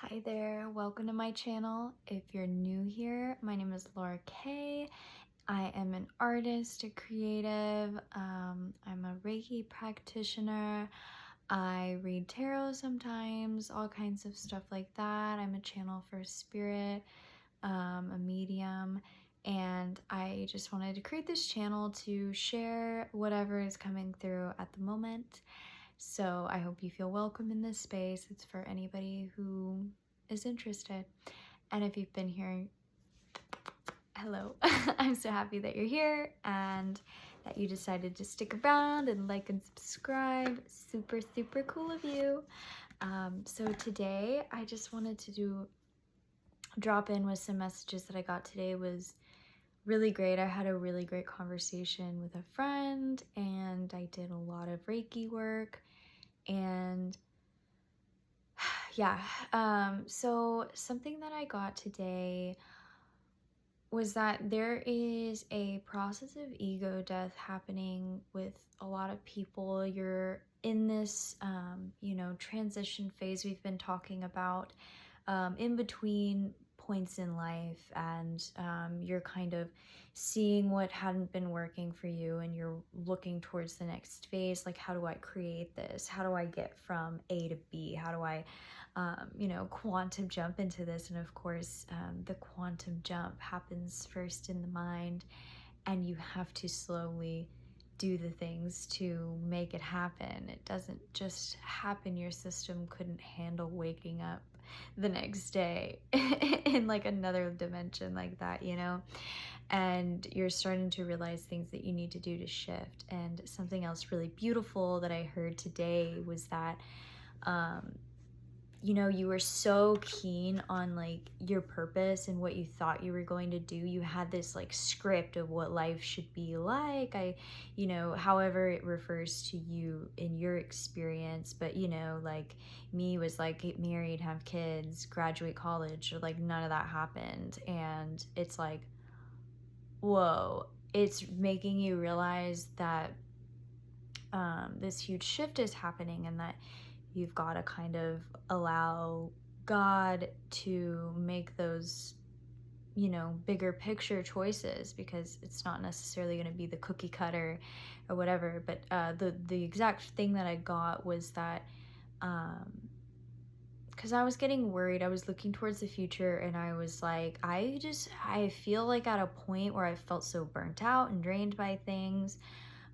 Hi there, welcome to my channel. If you're new here, my name is Laura Kay. I am an artist, a creative. I'm a Reiki practitioner. I read tarot sometimes, all kinds of stuff like that. I'm a channel for spirit, a medium, and I just wanted to create this channel to share whatever is coming through at the moment. So I hope you feel welcome in this space. It's for anybody who is interested. And if you've been here, hello. I'm so happy that you're here and that you decided to stick around and like and subscribe. Super, super cool of you. So today I just wanted to drop in with some messages that I got today. Was really great. I had a really great conversation with a friend and I did a lot of Reiki work and yeah, so something that I got today was that there is a process of ego death happening with a lot of people. You're in this, transition phase we've been talking about, in between points in life, and you're kind of seeing what hadn't been working for you and you're looking towards the next phase. Like, how do I create this? How do I get from A to B? How do I quantum jump into this? And of course, the quantum jump happens first in the mind, and you have to slowly do the things to make it happen. It doesn't just happen. Your system couldn't handle waking up the next day in like another dimension like that, and you're starting to realize things that you need to do to shift. And something else really beautiful that I heard today was that you were so keen on like your purpose and what you thought you were going to do. You had this like script of what life should be like. However it refers to you in your experience, but like me was like get married, have kids, graduate college, or like none of that happened. And it's like, whoa, it's making you realize that this huge shift is happening, and that you've got to kind of allow God to make those, bigger picture choices, because it's not necessarily going to be the cookie cutter or whatever. But the exact thing that I got was that because I was getting worried, I was looking towards the future, and I was like, I feel like at a point where I felt so burnt out and drained by things.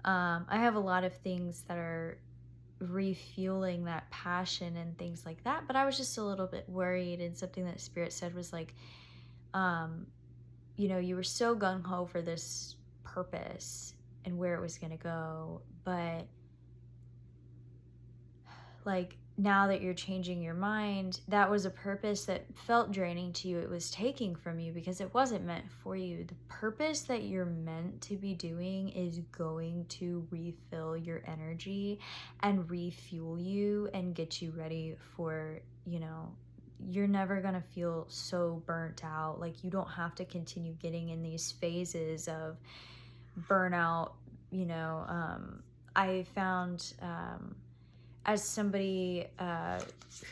I have a lot of things that are refueling that passion and things like that, but I was just a little bit worried. And something that Spirit said was like, you were so gung-ho for this purpose and where it was going to go, but like now that you're changing your mind, that was a purpose that felt draining to you. It was taking from you because it wasn't meant for you. The purpose that you're meant to be doing is going to refill your energy and refuel you and get you ready for, you're never going to feel so burnt out. Like, you don't have to continue getting in these phases of burnout. I found, as somebody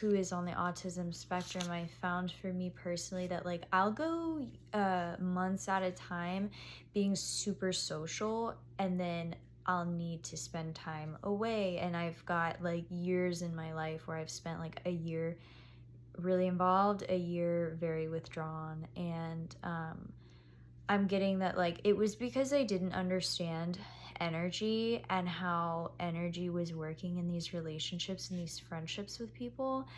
who is on the autism spectrum, I found for me personally that like I'll go months at a time being super social, and then I'll need to spend time away. And I've got like years in my life where I've spent like a year really involved, a year very withdrawn. And I'm getting that like it was because I didn't understand energy and how energy was working in these relationships and these friendships with people,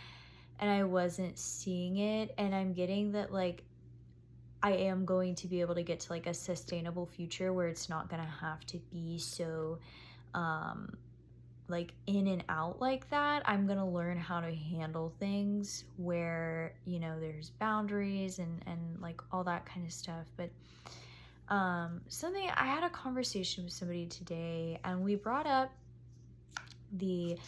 and I wasn't seeing it. And I'm getting that like I am going to be able to get to like a sustainable future where it's not going to have to be so like in and out like that. I'm going to learn how to handle things where there's boundaries and like all that kind of stuff. But something, I had a conversation with somebody today, and we brought up the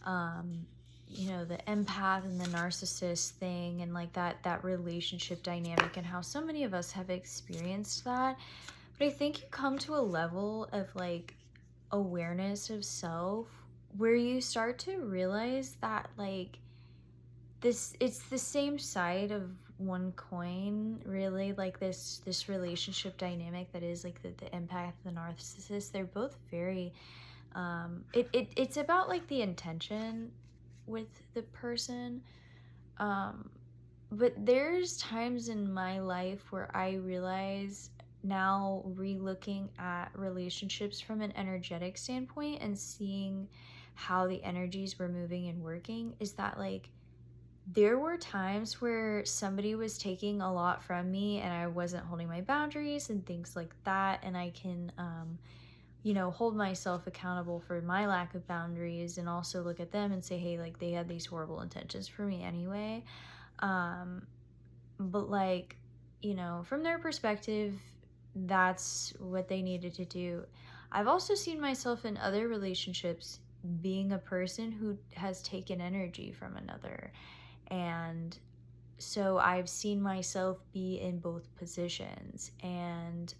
the empath and the narcissist thing, and like that relationship dynamic, and how so many of us have experienced that. But I think you come to a level of like awareness of self where you start to realize that like it's the same side of one coin, really. Like this relationship dynamic that is like the empath, the narcissist. They're both very it's about like the intention with the person. um but there's times in my life where I realize, now re-looking at relationships from an energetic standpoint and seeing how the energies were moving and working, is that like there were times where somebody was taking a lot from me and I wasn't holding my boundaries and things like that. And I can, hold myself accountable for my lack of boundaries and also look at them and say, hey, like they had these horrible intentions for me anyway. But like, from their perspective, that's what they needed to do. I've also seen myself in other relationships being a person who has taken energy from another. And so I've seen myself be in both positions. And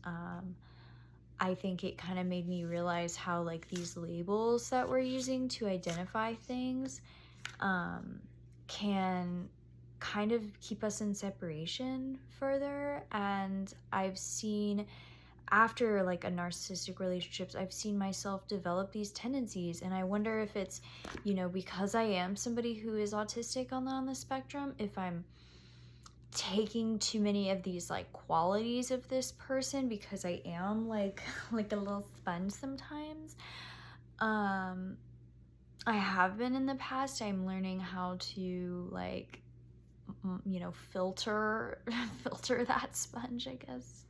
I think it kind of made me realize how like these labels that we're using to identify things can kind of keep us in separation further. And I've seen, after like a narcissistic relationships, I've seen myself develop these tendencies. And I wonder if it's, because I am somebody who is autistic on the spectrum, if I'm taking too many of these like qualities of this person, because I am like like a little sponge sometimes. I have been in the past. I'm learning how to like filter filter that sponge, I guess.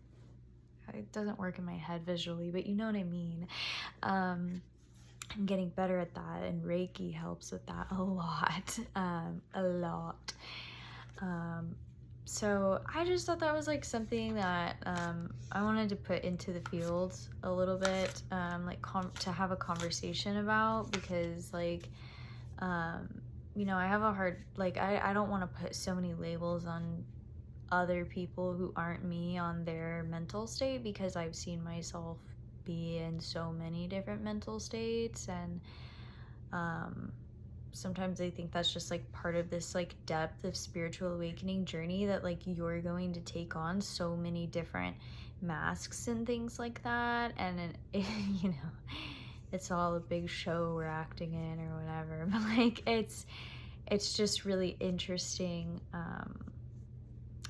It doesn't work in my head visually, but you know what I mean. I'm getting better at that, and Reiki helps with that a lot. A lot. So I just thought that was like something that I wanted to put into the field a little bit, like to have a conversation about, because like I have a hard, like I don't want to put so many labels on other people who aren't me on their mental state, because I've seen myself be in so many different mental states. And sometimes I think that's just like part of this like depth of spiritual awakening journey, that like you're going to take on so many different masks and things like that. And it's all a big show we're acting in or whatever. But like it's just really interesting,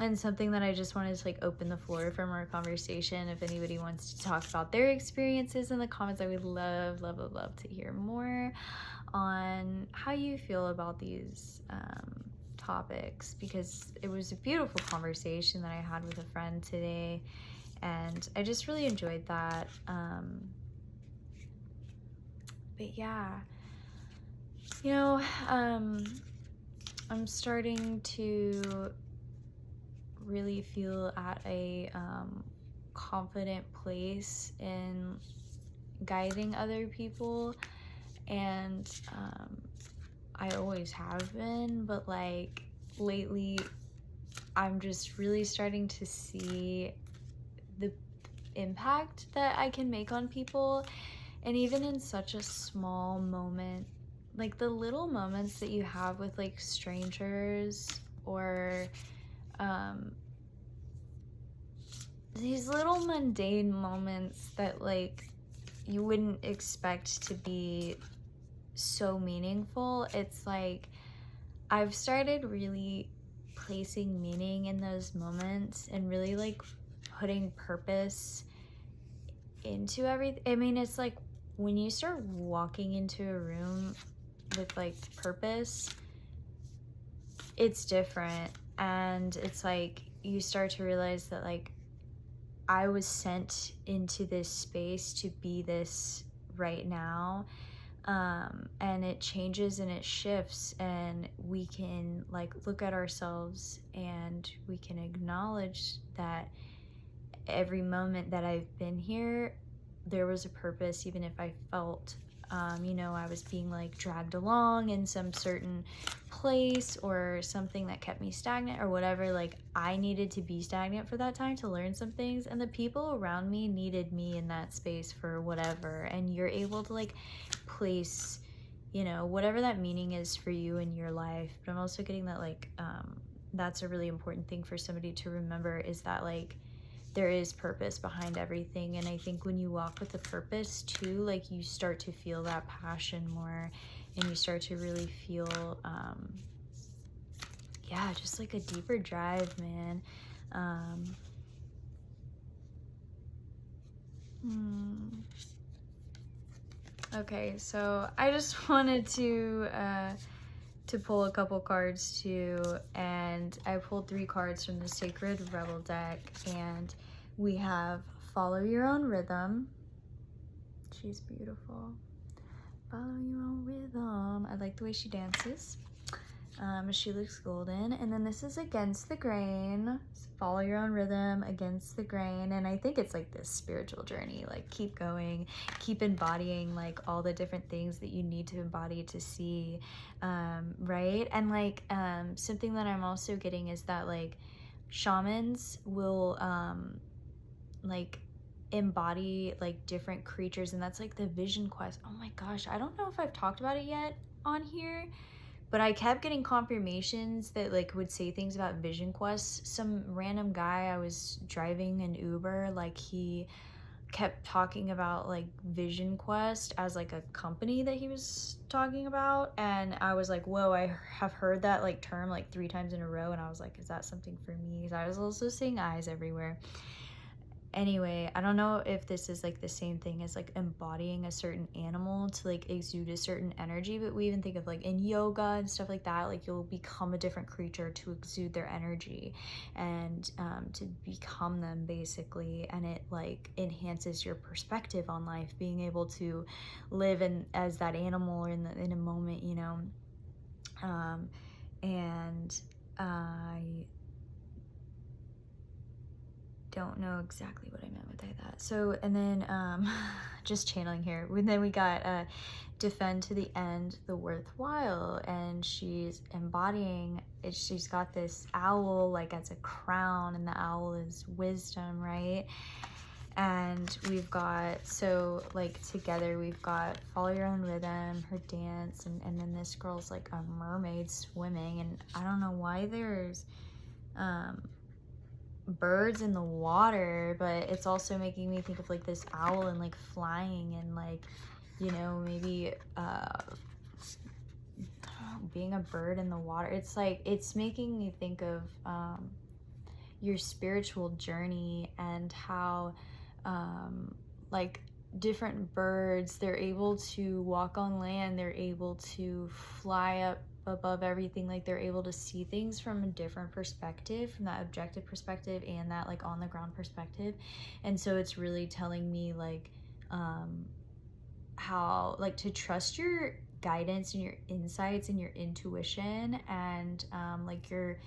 and something that I just wanted to like open the floor for more conversation. If anybody wants to talk about their experiences in the comments, I would love to hear more on how you feel about these topics, because it was a beautiful conversation that I had with a friend today, and I just really enjoyed that. But yeah, I'm starting to really feel at a confident place in guiding other people. And I always have been, but like lately I'm just really starting to see the impact that I can make on people. And even in such a small moment, like the little moments that you have with like strangers, or these little mundane moments that like you wouldn't expect to be so meaningful. It's like I've started really placing meaning in those moments and really like putting purpose into everything. I mean, it's like when you start walking into a room with like purpose, it's different. And it's like you start to realize that like I was sent into this space to be this right now. And it changes and it shifts, and we can like look at ourselves and we can acknowledge that every moment that I've been here, there was a purpose, even if I felt I was being like dragged along in some certain place or something that kept me stagnant or whatever. Like I needed to be stagnant for that time to learn some things, and the people around me needed me in that space for whatever. And you're able to like place you know, whatever that meaning is for you in your life. But I'm also getting that, like, that's a really important thing for somebody to remember, is that, like, there is purpose behind everything. And I think when you walk with a purpose too, like, you start to feel that passion more, and you start to really feel, yeah, just like a deeper drive, man. Okay, so I just wanted to pull a couple cards too, and I pulled 3 cards from the Sacred Rebel deck, and we have Follow Your Own Rhythm. She's beautiful. Follow your own rhythm. I like the way she dances. She looks golden. And then this is Against the Grain. Follow your own rhythm, against the grain. And I think it's like this spiritual journey, like keep going, keep embodying like all the different things that you need to embody to see, right? And like something that I'm also getting is that like shamans will like embody like different creatures, and that's like the vision quest. Oh my gosh, I don't know if I've talked about it yet on here, but I kept getting confirmations that like would say things about vision quests. Some random guy I was driving an Uber, like he kept talking about like Vision Quest as like a company that he was talking about, and I was like, whoa, I have heard that like term like 3 times in a row, and I was like, is that something for me? Because I was also seeing eyes everywhere. Anyway, I don't know if this is like the same thing as like embodying a certain animal to like exude a certain energy, but we even think of like in yoga and stuff like that, like you'll become a different creature to exude their energy and to become them basically, and it like enhances your perspective on life, being able to live in as that animal or in a moment, you know. And I don't know exactly what I meant with that. So, and then just channeling here. And then we got defend to the end the worthwhile, and she's embodying it. She's got this owl like as a crown, and the owl is wisdom, right? And we've got, so like together we've got Follow Your Own Rhythm, her dance, and then this girl's like a mermaid swimming, and I don't know why there's birds in the water, but it's also making me think of like this owl and like flying and like, you know, maybe being a bird in the water. It's like, it's making me think of your spiritual journey, and how like different birds, they're able to walk on land, they're able to fly up above everything, like they're able to see things from a different perspective, from that objective perspective and that like on the ground perspective. And so it's really telling me like how like to trust your guidance and your insights and your intuition, and like your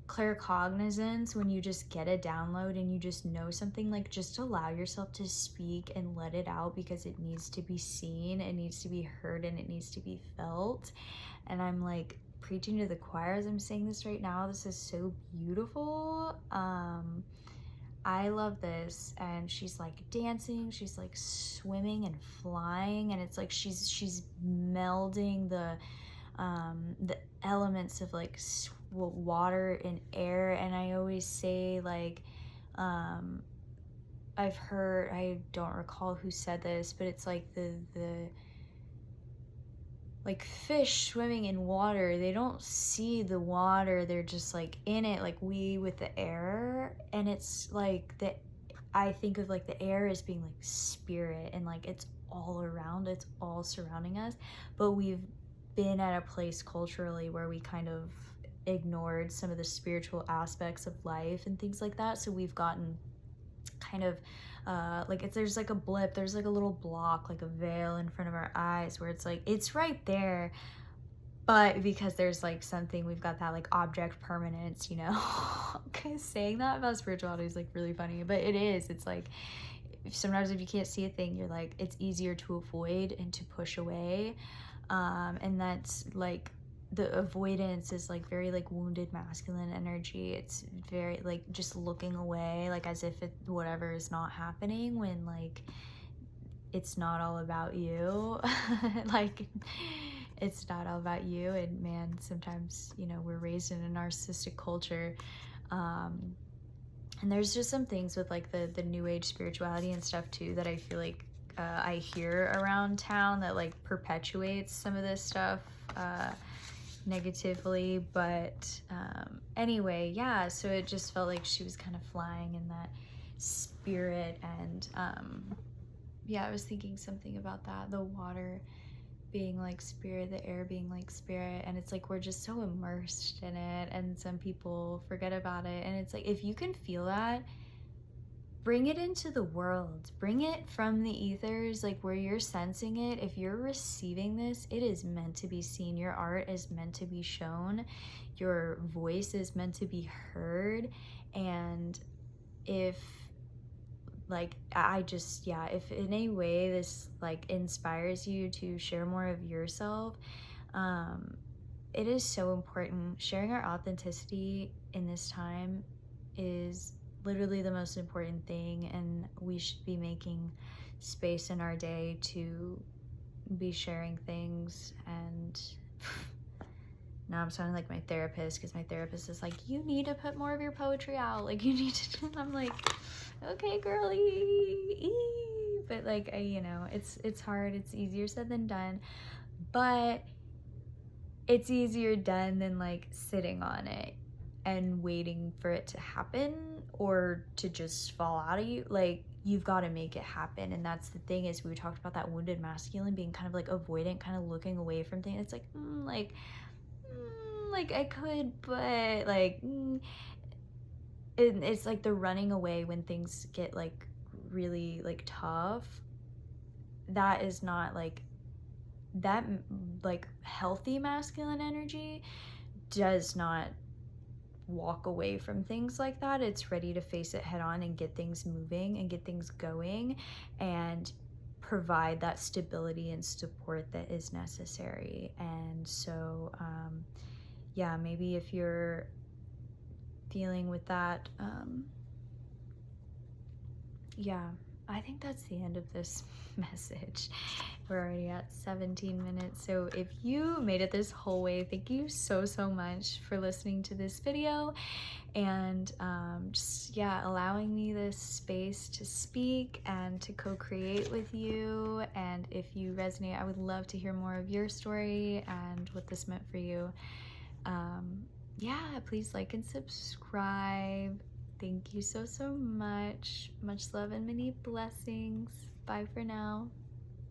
claircognizance. When you just get a download and you just know something, like just allow yourself to speak and let it out, because it needs to be seen, it needs to be heard, and it needs to be felt. And I'm like preaching to the choir as I'm saying this right now. This is so beautiful. I love this. And she's like dancing, she's like swimming and flying, and it's like she's melding the elements of like water and air. And I always say like I've heard, I don't recall who said this, but it's like the like fish swimming in water, they don't see the water, they're just like in it, like we with the air. And it's like the, I think of like the air as being like spirit, and like it's all around, it's all surrounding us. But we've been at a place culturally where we kind of ignored some of the spiritual aspects of life and things like that. So we've gotten kind of like if there's like a blip, there's like a little block, like a veil in front of our eyes, where it's like it's right there, but because there's like something, we've got that like object permanence, you know. Okay, saying that about spirituality is like really funny, but it is. It's like sometimes if you can't see a thing, you're like, it's easier to avoid and to push away, and that's like the avoidance is like very like wounded masculine energy. It's very like just looking away, like as if it, whatever is not happening, when like it's not all about you. Like, it's not all about you. And man, sometimes, you know, we're raised in a narcissistic culture. And there's just some things with like the new age spirituality and stuff too that I feel like I hear around town that like perpetuates some of this stuff negatively. But anyway, yeah, so it just felt like she was kind of flying in that spirit. And yeah, I was thinking something about that, the water being like spirit, the air being like spirit, and it's like we're just so immersed in it, and some people forget about it. And it's like, if you can feel that, bring it into the world, bring it from the ethers, like where you're sensing it. If you're receiving this, it is meant to be seen. Your art is meant to be shown, your voice is meant to be heard. And if like I just, yeah, if in any way this like inspires you to share more of yourself, it is so important. Sharing our authenticity in this time is literally the most important thing, and we should be making space in our day to be sharing things. And now I'm sounding like my therapist, because my therapist is like, you need to put more of your poetry out, like you need to. I'm like, okay, girly. But like, you know, it's hard. It's easier said than done, but it's easier done than like sitting on it and waiting for it to happen or to just fall out of you. Like, you've got to make it happen. And that's the thing, is we talked about that wounded masculine being kind of like avoidant, kind of looking away from things. It's like, like I could, but like, it's like the running away when things get like really like tough. That is not like that. Like, healthy masculine energy does not walk away from things like that. It's ready to face it head on and get things moving and get things going and provide that stability and support that is necessary. And so yeah, maybe if you're feeling with that, yeah, I think that's the end of this message. We're already at 17 minutes. So if you made it this whole way, thank you so much for listening to this video, and just, yeah, allowing me this space to speak and to co-create with you. And if you resonate, I would love to hear more of your story and what this meant for you. Yeah, please like and subscribe. Thank you so much. Much love and many blessings. Bye for now.